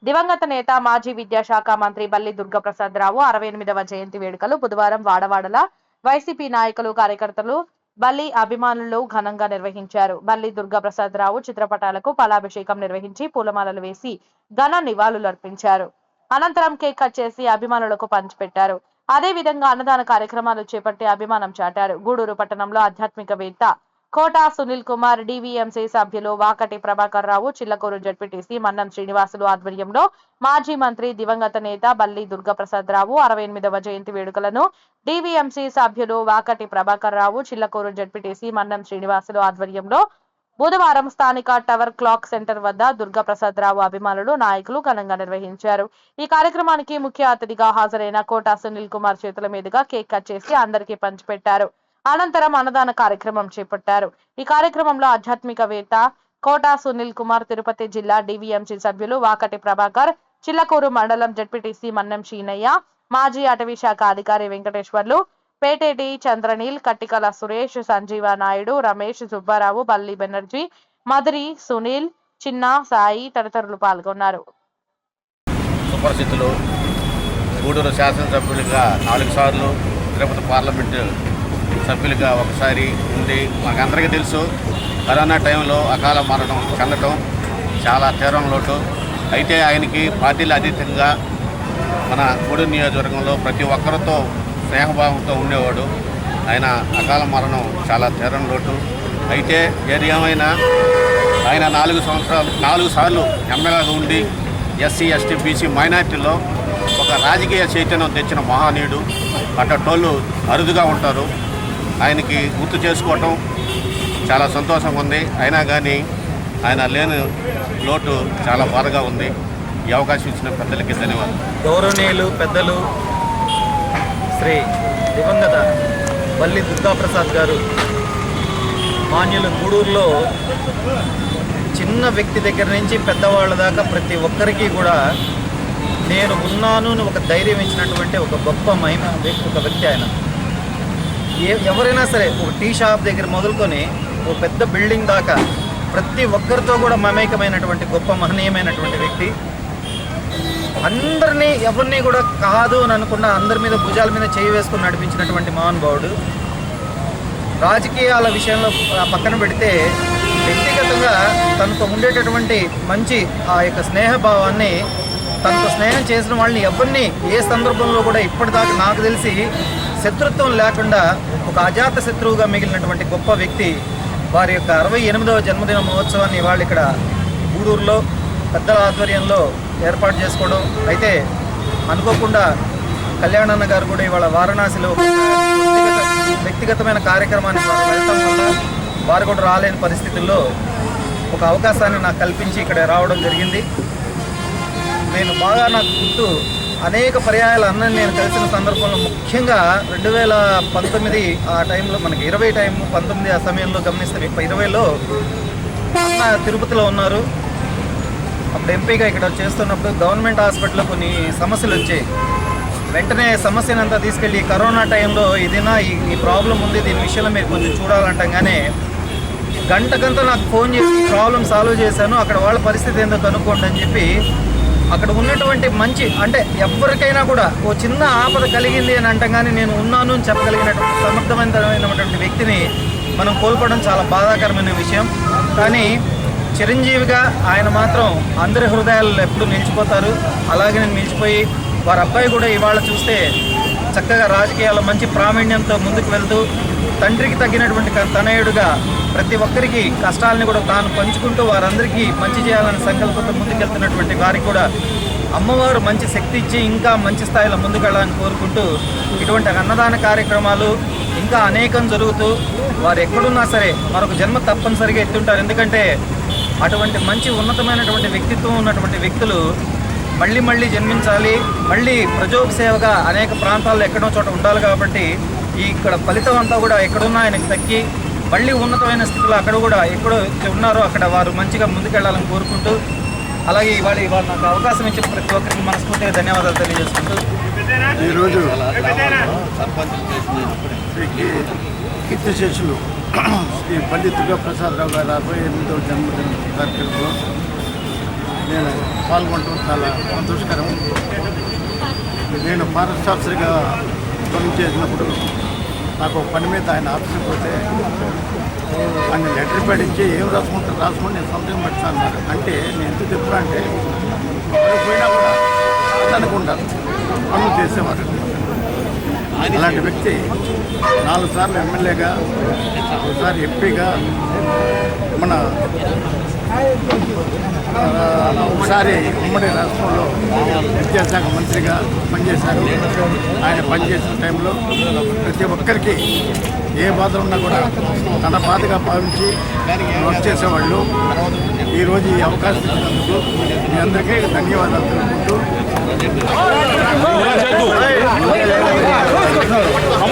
దివంగత నేత మాజీ విద్యాశాఖ మంత్రి బల్లి దుర్గాప్రసాదరావు 68వ జయంతి వేడుకలు బుధవారం వాడవాడల వైసీపీ నాయకులు, కార్యకర్తలు, బల్లి అభిమానులు ఘనంగా నిర్వహించారు. బల్లి దుర్గాప్రసాదరావు చిత్రపటాలకు పాలాభిషేకం నిర్వహించి పూలమాలలు వేసి ఘన నివాళులర్పించారు. అనంతరం కేక్ కట్ చేసి అభిమానులకు పంచిపెట్టారు. అదే విధంగా అన్నదాన కార్యక్రమాలు చేపట్టి అభిమానం చాటారు. గూడూరు పట్టణంలో ఆధ్యాత్మికవేత్త కోట సునీల్ కుమార్, డివిఎంసి సభ్యులు వాకటి ప్రభాకర్ రావు, చిల్లకూరు జడ్పీటీసీ మన్నం శ్రీనివాసులు ఆధ్వర్యంలో మాజీ మంత్రి దివంగత నేత బల్లి దుర్గాప్రసాదరావు 68వ జయంతి వేడుకలను డివిఎంసి సభ్యులు వాకటి ప్రభాకర్ రావు, చిల్లకూరు జడ్పీటీసీ మన్నం శ్రీనివాసులు ఆధ్వర్యంలో బుధవారం స్థానిక టవర్ క్లాక్ సెంటర్ వద్ద దుర్గాప్రసాదరావు అభిమానులు, నాయకులు ఘనంగా నిర్వహించారు. ఈ కార్యక్రమానికి ముఖ్య అతిథిగా హాజరైన కోట సునీల్ కుమార్ చేతుల మీదుగా కేక్ కట్ చేసి అందరికీ పంచిపెట్టారు. అనంతరం అన్నదాన కార్యక్రమం చేపట్టారు. ఈ కార్యక్రమంలో ఆధ్యాత్మికవేత్త కోట సునీల్ కుమార్, తిరుపతి జిల్లా డివిఎంసి సభ్యులు వాకటి ప్రభాకర్, చిల్లకూరు మండలం జడ్పీటీసీ మన్నం శీనయ్య, మాజీ అటవీ శాఖ అధికారి వెంకటేశ్వర్లు, పేటేటి చంద్రనీల్, కట్టికల సురేష్, సంజీవ నాయుడు, రమేష్, సుబ్బారావు, బల్లి బెనర్జీ, మధురి, సునీల్, చిన్న సాయి తదితరులు పాల్గొన్నారు. సుపరిస్థితులు గూడూరు శాసనసభ్యులుగా 4 సార్లు, తిరుపతి పార్లమెంటు సభ్యులుగా ఒకసారి ఉండి మాకందరికీ తెలుసు. కరోనా టైంలో అకాల మరణం చెందటం చాలా తీవ్రం లోటు. అయితే ఆయనకి పార్టీలు అతీతంగా మన గూడూరు నియోజకవర్గంలో ప్రతి ఒక్కరితో స్నేహభావంతో ఉండేవాడు. ఆయన అకాల మరణం చాలా తీవ్రం లోటు. అయితే ఏది ఏమైనా ఆయన 4 సార్లు ఎమ్మెల్యేగా ఉండి ఎస్సీ, ఎస్టీ, బీసీ మైనార్టీలో ఒక రాజకీయ చైతన్యం తెచ్చిన మహానీయుడు. అట్టోళ్ళు అరుదుగా ఉంటారు. ఆయనకి గుర్తు చేసుకోవటం చాలా సంతోషంగా ఉంది. అయినా కానీ ఆయన లేని లోటు చాలా బాధగా ఉంది. ఈ అవకాశం ఇచ్చిన పెద్దలకి ధన్యవాదాలు. గౌరవనీయులు పెద్దలు శ్రీ దివంగత బల్లి దుర్గాప్రసాద్ గారు మాన్యులు గూడూరులో చిన్న వ్యక్తి దగ్గర నుంచి పెద్దవాళ్ళ దాకా ప్రతి ఒక్కరికి కూడా నేను ఉన్నాను అని ఒక ధైర్యం ఇచ్చినటువంటి ఒక గొప్ప ఒక వ్యక్తి ఆయన. ఎవరైనా సరే ఒక టీ షాప్ దగ్గర మొదలుకొని ఒక పెద్ద బిల్డింగ్ దాకా ప్రతి ఒక్కరితో కూడా మమేకమైనటువంటి గొప్ప మహనీయమైనటువంటి వ్యక్తి. అందరినీ ఎవరిని కూడా కాదు అని అనుకున్న అందరి మీద భుజాల మీద చేయి వేసుకుని నడిపించినటువంటి మహానుభావుడు. రాజకీయాల విషయంలో పక్కన పెడితే వ్యక్తిగతంగా తనతో ఉండేటటువంటి మంచి ఆ యొక్క స్నేహభావాన్ని, తనతో స్నేహం చేసిన వాళ్ళని ఎవరిని ఏ సందర్భంలో కూడా ఇప్పటిదాకా నాకు తెలిసి శత్రుత్వం లేకుండా ఒక అజాత శత్రువుగా మిగిలినటువంటి గొప్ప వ్యక్తి. వారి యొక్క 68వ జన్మదిన మహోత్సవాన్ని వాళ్ళు ఇక్కడ గూడూరులో పెద్దల ఆధ్వర్యంలో ఏర్పాటు చేసుకోవడం. అయితే అనుకోకుండా కళ్యాణన్న గారు కూడా ఇవాళ వారణాసిలో వ్యక్తిగతమైన కార్యక్రమాన్ని వెళ్ళటం వల్ల వారు కూడా రాలేని పరిస్థితుల్లో ఒక అవకాశాన్ని నాకు కల్పించి ఇక్కడ రావడం జరిగింది. నేను బాగా నాకు గుర్తు అనేక పర్యాయాలు అన్నని నేను కలిసిన సందర్భంలో, ముఖ్యంగా 2019 ఆ టైంలో మనకి 19 ఆ సమయంలో గమనిస్తే 2020లో అన్న తిరుపతిలో ఉన్నారు. అప్పుడు ఎంపీగా ఇక్కడ చేస్తున్నప్పుడు గవర్నమెంట్ హాస్పిటల్లో కొన్ని సమస్యలు వచ్చాయి. వెంటనే సమస్యనంతా తీసుకెళ్ళి కరోనా టైంలో ఇదినా ఈ ప్రాబ్లం ఉంది, దీని విషయంలో మీరు కొంచెం చూడాలంటగానే గంటకంతా నాకు ఫోన్ చేసి ప్రాబ్లం సాల్వ్ చేశాను, అక్కడ వాళ్ళ పరిస్థితి ఏందో కనుక్కోండి అని చెప్పి అక్కడ ఉన్నటువంటి మంచి, అంటే ఎవరికైనా కూడా ఓ చిన్న ఆపద కలిగింది అని అంటగానే నేను ఉన్నాను అని చెప్పగలిగినటువంటి సమర్థవంతమైనటువంటి వ్యక్తిని మనం కోల్పోవడం చాలా బాధాకరమైన విషయం. కానీ చిరంజీవిగా ఆయన మాత్రం అందరి హృదయాల్లో ఎప్పుడు నిలిచిపోతారు. అలాగే నేను నిలిచిపోయి వారి అబ్బాయి కూడా ఇవాళ చూస్తే చక్కగా రాజకీయాల్లో మంచి ప్రావీణ్యంతో ముందుకు వెళ్తూ తండ్రికి తగ్గినటువంటి తనయుడుగా ప్రతి ఒక్కరికి కష్టాలని కూడా తాను పంచుకుంటూ వారందరికీ మంచి చేయాలని సంకల్పంతో ముందుకెళ్తున్నటువంటి వారికి కూడా అమ్మవారు మంచి శక్తి ఇచ్చి ఇంకా మంచి స్థాయిలో ముందుకెళ్ళాలని కోరుకుంటూ ఇటువంటి అన్నదాన కార్యక్రమాలు ఇంకా అనేకం జరుగుతూ వారు ఎక్కడున్నా సరే మరొక జన్మ తప్పనిసరిగా ఎత్తుంటారు. ఎందుకంటే అటువంటి మంచి ఉన్నతమైనటువంటి వ్యక్తిత్వం ఉన్నటువంటి వ్యక్తులు మళ్ళీ మళ్ళీ జన్మించాలి, మళ్ళీ ప్రజోపసేవగా అనేక ప్రాంతాల్లో ఎక్కడో చోట ఉండాలి. కాబట్టి ఇక్కడ ఫలితం అంతా కూడా ఎక్కడున్నా ఆయనకు తగ్గి మళ్ళీ ఉన్నతమైన స్థితిలో అక్కడ కూడా ఎక్కడో ఉన్నారో అక్కడ వారు మంచిగా ముందుకెళ్లాలని కోరుకుంటూ, అలాగే ఇవాళ నాకు అవకాశం ఇచ్చిన ప్రతి ఒక్కరికి మనస్ఫూర్తిగా ధన్యవాదాలు తెలియజేసుకుంటూ ఈరోజు కీర్తిశేషులు శ్రీ బల్లి దుర్గాప్రసాదరావు గారి 68వ జన్మదిన కార్యక్రమంలో నేను పాల్గొనడం చాలా సంతోషకరం. నేను ఫారెస్ట్ ఆఫీసర్గా పనిచేసినప్పుడు నాకు పని మీద ఆయన ఆఫీస్కి పోతే ఆయన లెటర్ ప్యాడ్ ఇచ్చి ఏం రాసుకుని నేను సంతకం పెడతాను అన్నారు. అంటే నేను ఎందుకు చెప్తా అంటే ఎవరు పోయినా కూడా అనుకుంటారు పనులు చేసేవారు. అలాంటి వ్యక్తి 4 సార్లు ఎమ్మెల్యేగా, ఒకసారి ఎంపీగా, ఒకసారి ఉమ్మడి రాష్ట్రంలో విద్యాశాఖ మంత్రిగా పనిచేశారు. ఆయన పనిచేసిన టైంలో ప్రతి ఒక్కరికి ఏ బాధ ఉన్నా కూడా తన బాధగా భావించి వర్క్ చేసేవాళ్ళు. ఈరోజు ఈ అవకాశం ఇచ్చినందుకు మీ అందరికీ ధన్యవాదాలు తెలుపుకుంటూ हम